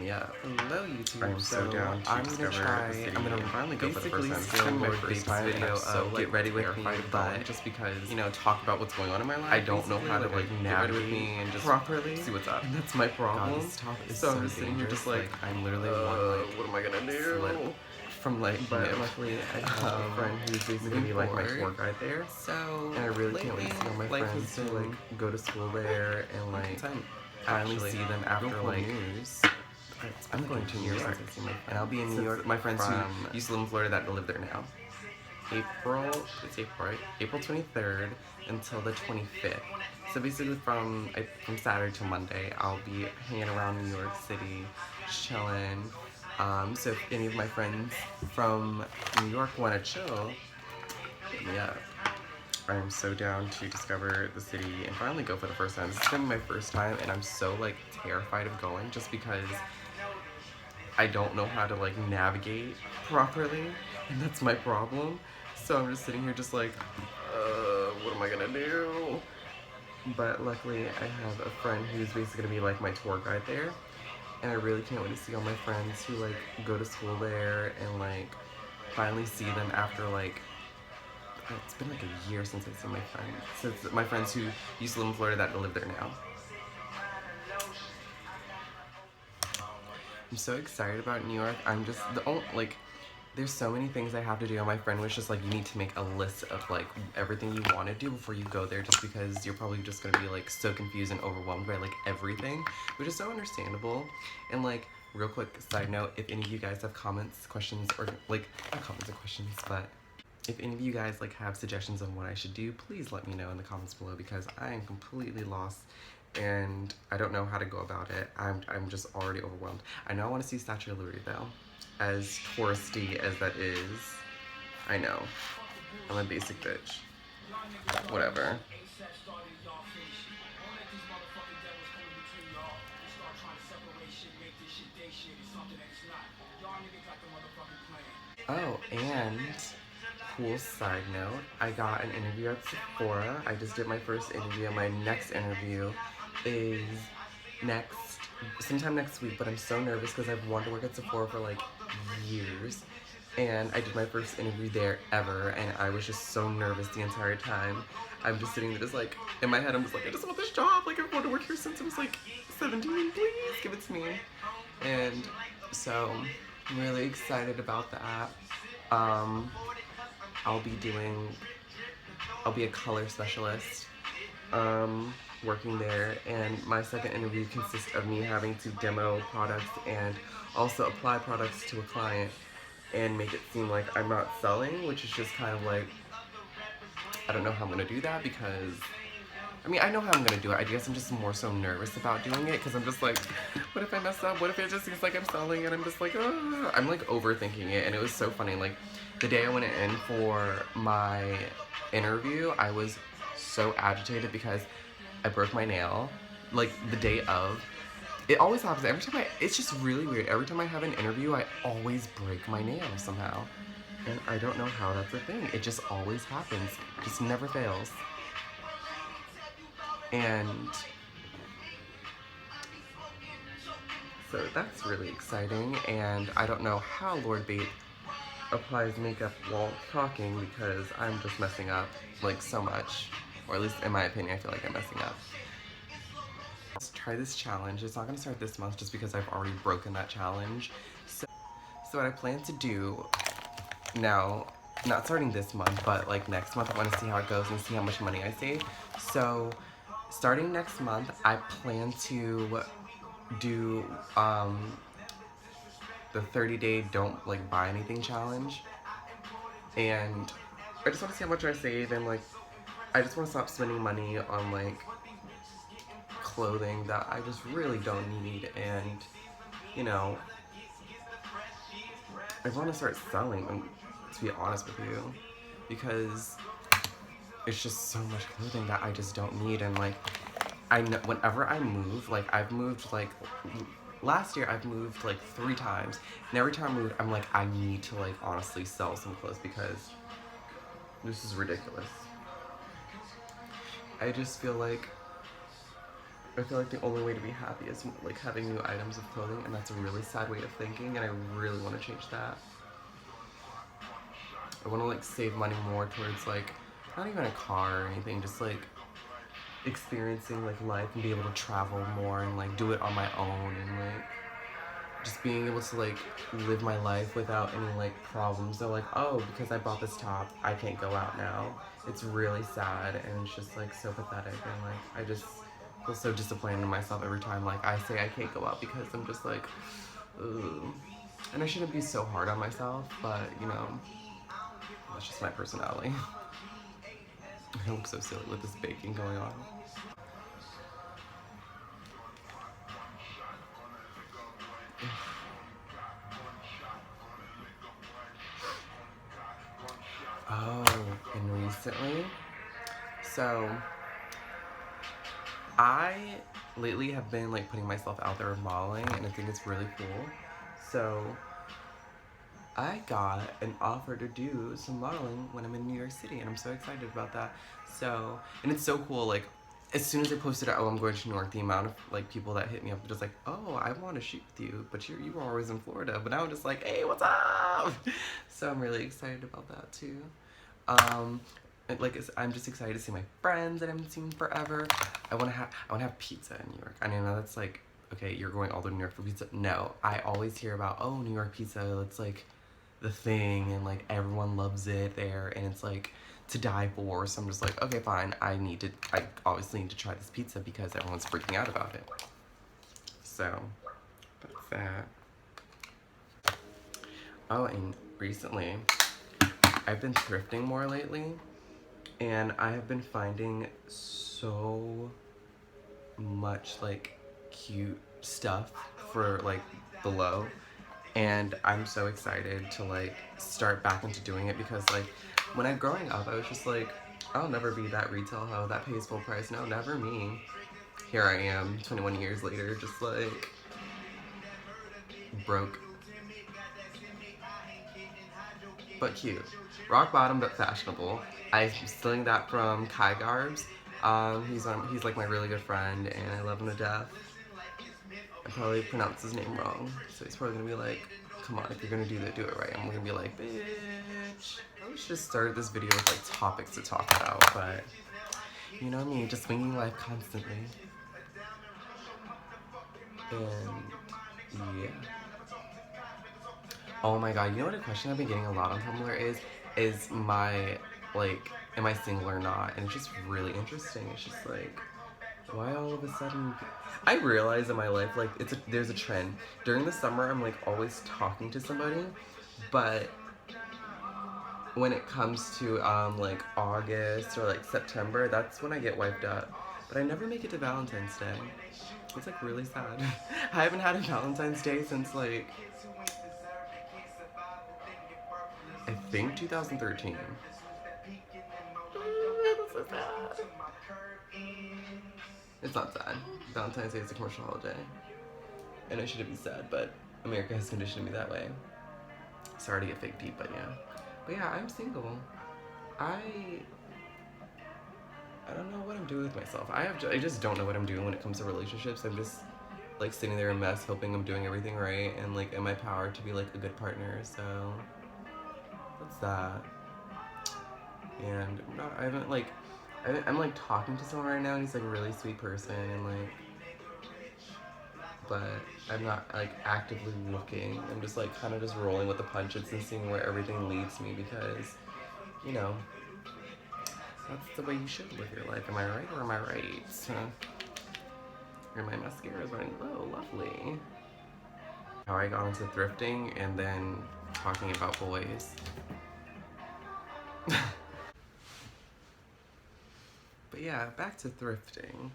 Yeah. Hello YouTube. I'm so down to discover the city. I'm gonna finally go for the first time. steal my Lord first Bate's video of get ready with me, but just because, you know, talk about what's going on in my life. I don't know how to like navigate with me and just properly. see what's up. And that's my problem. God, this top is so so I'm just sitting here just like I'm literally what am I gonna do? slip From like, but luckily I have a friend who's basically gonna be like my tour guide there. So And I really can't wait to see all my friends who like go to school there and like finally see them after like news. I'm going to New York, and I'll be in New York. My friends who used to live in Florida that live there now. It's April, right? April 23rd until the 25th. So basically from Saturday to Monday, I'll be hanging around New York City, chilling. So if any of my friends from New York want to chill, hit me up. I'm so down to discover the city and finally go for the first time. This is gonna be my first time, and I'm so like terrified of going just because I don't know how to like navigate properly, and that's my problem. So I'm just sitting here just like, what am I gonna do? But luckily I have a friend who's basically gonna be like my tour guide there, and I really can't wait to see all my friends who like go to school there and like finally see them after like, it's been like a year since I've seen my friends who used to live in Florida that live there now. I'm so excited about New York. I'm just, there's so many things I have to do, and my friend was just like, you need to make a list of like everything you want to do before you go there, just because you're probably just gonna be like so confused and overwhelmed by like everything, which is so understandable. And like, real quick side note, if any of you guys have comments, questions, or like, not comments or questions, but if any of you guys like have suggestions on what I should do, please let me know in the comments below, because I am completely lost and I don't know how to go about it. I'm just already overwhelmed. I know I want to see Statue of Liberty though, as touristy as that is. I know, I'm a basic bitch. Whatever. Oh, and cool side note, I got an interview at Sephora. I just did my first interview. My next interview is sometime next week, but I'm so nervous because I've wanted to work at Sephora for like years, and I did my first interview there ever, and I was just so nervous the entire time. I'm just sitting there just like, in my head I'm just like, I just want this job, like I've wanted to work here since I was like 17, please give it to me. And so I'm really excited about that. I'll be a color specialist, working there, and my second interview consists of me having to demo products and also apply products to a client and make it seem like I'm not selling, which is just kind of like, I don't know how I'm gonna do that, because I mean, I know how I'm gonna do it. I guess I'm just more so nervous about doing it because I'm just like, what if I mess up? What if it just seems like I'm selling? And I'm just like, I'm like overthinking it. And it was so funny. Like the day I went in for my interview, I was so agitated because I broke my nail. Like the day of. It always happens. Every time it's just really weird. Every time I have an interview, I always break my nail somehow. And I don't know how that's a thing. It just always happens. It just never fails. And so that's really exciting, and I don't know how Lord Bate applies makeup while talking, because I'm just messing up like so much, or at least in my opinion I feel like I'm messing up. Let's try this challenge. It's not going to start this month just because I've already broken that challenge. So what I plan to do now, not starting this month, but like next month, I want to see how it goes and see how much money I save. So starting next month, I plan to do the 30-day don't like buy anything challenge, and I just want to see how much I save, and like I just want to stop spending money on like clothing that I just really don't need, and you know, I want to start selling them, to be honest with you, because it's just so much clothing that I just don't need. And like, I know whenever I move, like I've moved like last year I've moved like 3 times, and every time I moved I'm like, I need to like honestly sell some clothes because this is ridiculous. I just feel like I feel like the only way to be happy is like having new items of clothing, and that's a really sad way of thinking, and I really want to change that. I want to like save money more towards like not even a car or anything, just like experiencing like life and be able to travel more and like do it on my own, and like just being able to like live my life without any like problems. They're like, oh, because I bought this top, I can't go out now. It's really sad, and it's just like so pathetic, and like I just feel so disappointed in myself every time like I say I can't go out, because I'm just like, ugh. And I shouldn't be so hard on myself, but you know, that's just my personality. I look so silly with this baking going on. Oh, and recently, so I lately have been like putting myself out there with modeling, and I think it's really cool. So I got an offer to do some modeling when I'm in New York City, and I'm so excited about that. So, and it's so cool, like, as soon as I posted, oh, I'm going to New York, the amount of, like, people that hit me up, just like, oh, I want to shoot with you, but you were always in Florida, but now I'm just like, hey, what's up? So I'm really excited about that, too. I'm just excited to see my friends that I haven't seen forever. I want to have pizza in New York. I know that's like, okay, you're going all the way to New York for pizza. No, I always hear about, oh, New York pizza, it's like the thing, and like everyone loves it there, and it's like to die for. So I'm just like, okay, fine, I obviously need to try this pizza because everyone's freaking out about it. So that's that. Oh, and recently I've been thrifting more lately, and I have been finding so much like cute stuff for like below, and I'm so excited to like start back into doing it, because like when I'm growing up I was just like, I'll never be that retail hoe that pays full price. No, never me. Here I am 21 years later, just like broke but cute. Rock bottom but fashionable. I'm stealing that from Kai Garbs. He's like my really good friend, and I love him to death. I probably pronounced his name wrong, so he's probably gonna be like, come on, if you're gonna do that, do it right. And we're gonna be like, bitch. I wish just started this video with like topics to talk about, but you know me, just winging life constantly. And yeah. Oh my god, you know what a question I've been getting a lot on Tumblr is my, like, am I single or not? And it's just really interesting. It's just like, why all of a sudden? I realize in my life, like, there's a trend. During the summer, I'm like always talking to somebody, but when it comes to like August or like September, that's when I get wiped up. But I never make it to Valentine's Day. It's like really sad. I haven't had a Valentine's Day since like, I think 2013. That's so sad. It's not sad. Valentine's Day is a commercial holiday. And I shouldn't be sad, but America has conditioned me that way. Sorry to get fake deep, but yeah. But yeah, I'm single. I don't know what I'm doing with myself. I just don't know what I'm doing when it comes to relationships. I'm just like sitting there in a mess, hoping I'm doing everything right and like in my power to be like a good partner. So that's that. And I'm like talking to someone right now, and he's like a really sweet person, and like, but I'm not like actively looking. I'm just like kind of just rolling with the punches and seeing where everything leads me, because, you know, that's the way you should live your life. Am I right or am I right? Or my mascara is running low. Lovely. How I got into thrifting and then talking about boys. But yeah, back to thrifting.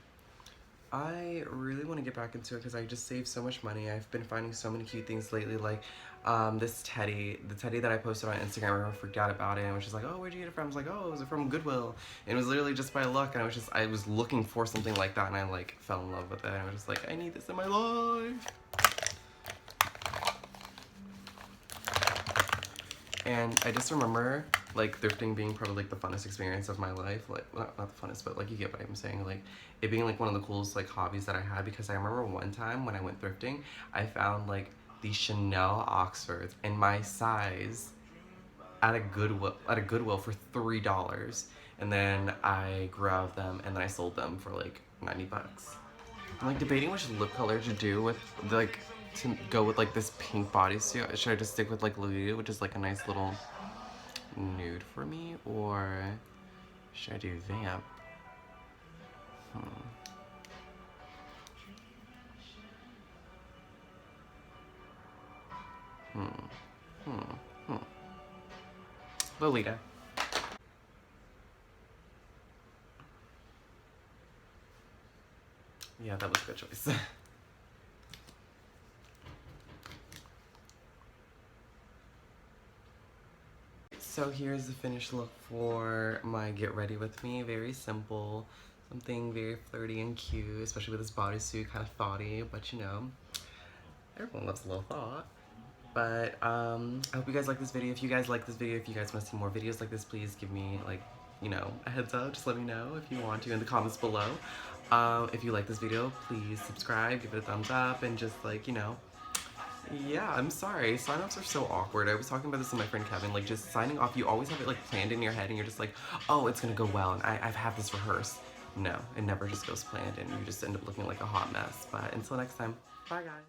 I really want to get back into it because I just saved so much money. I've been finding so many cute things lately, like this teddy. The teddy that I posted on Instagram, everyone freaked out about it and was just like, oh, where'd you get it from? I was like, oh, it was from Goodwill. And it was literally just by luck, and I was looking for something like that, and I like fell in love with it. And I was just like, I need this in my life. And I just remember like thrifting being probably like the funnest experience of my life. Like not the funnest, but like you get what I'm saying. Like it being like one of the coolest like hobbies that I had, because I remember one time when I went thrifting, I found like these Chanel Oxfords in my size at a Goodwill for $3, and then I grabbed them and then I sold them for like $90. I'm like debating which lip color to do with, like, to go with like this pink bodysuit. Should I just stick with like Lolita, which is like a nice little nude for me, or should I do Vamp? Lolita. Yeah, that was a good choice. So here's the finished look for my get ready with me. Very simple, something very flirty and cute, especially with this bodysuit, kind of thoughty, but you know, everyone loves a little thought. But I hope you guys like this video. If you guys like this video, if you guys want to see more videos like this, please give me, like, you know, a heads up. Just let me know if you want to in the comments below. If you like this video, please subscribe, give it a thumbs up, and just, like, you know, yeah, I'm sorry. Sign-offs are so awkward. I was talking about this with my friend Kevin. Like, just signing off, you always have it, like, planned in your head, and you're just like, oh, it's gonna go well, and I've had this rehearsed. No, it never just goes planned, and you just end up looking like a hot mess. But until next time, bye, guys.